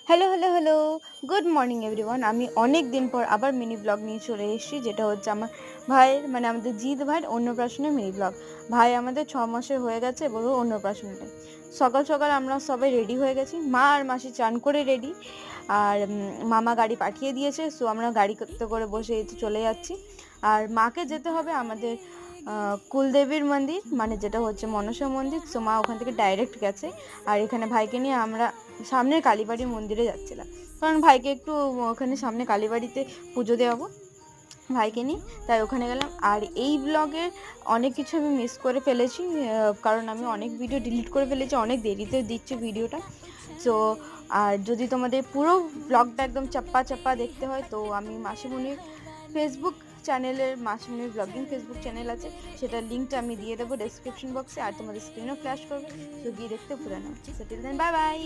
Hello, hello, hello. Good morning everyone. আমি অনেক দিন পর আবার মিনি ব্লগ নিয়ে চলে এসেছি, যেটা হচ্ছে আমার ভাইয়ের মানে আমাদের জিৎ ভাইয়ের অন্নপ্রাশনের মিনি ব্লগ। ভাই আমাদের ৬ মাসের হয়ে গেছে এবং ওর অন্নপ্রাশনটা। সকাল, সকাল আমরা সবাই রেডি হয়ে গেছি। মা আর মাসি চান করে রেডি। আর মামা গাড়ি পাঠিয়ে দিয়েছে। সো আমরা গাড়ি করতে করে বসে এই তো চলে যাচ্ছি। আর মাকে যেতে হবে আমাদের কুলদেবীর মন্দির, মানে যেটা হচ্ছে মনসা মন্দির। সো মা ওখান থেকে ডাইরেক্ট গেছে। আর এখানে ভাইকে নিয়ে আমরা সামনের কালীবাড়ি মন্দিরে যাচ্ছিলাম, কারণ ভাইকে একটু ওখানে সামনে কালীবাড়িতে পুজো দেওয়াবো ভাইকে নিয়ে, তাই ওখানে গেলাম। আর এই ব্লগের অনেক কিছু আমি মিস করে ফেলেছি, কারণ আমি অনেক ভিডিও ডিলিট করে ফেলেছি, অনেক দেরিতে দিচ্ছি ভিডিওটা। সো আর যদি তোমাদের পুরো ব্লগটা একদম চাপ্পা চাপ্পা দেখতে হয়, তো আমি মাসিমণির ফেসবুক চ্যানেলের, মাসিমণির ব্লগিং ফেসবুক চ্যানেল আছে, সেটার লিঙ্কটা আমি দিয়ে দেবো ডেসক্রিপশন বক্সে, আর তোমাদের স্ক্রিনও ফ্ল্যাশ করবে। তো গিয়ে দেখতে ভুলে না। So till then, bye by.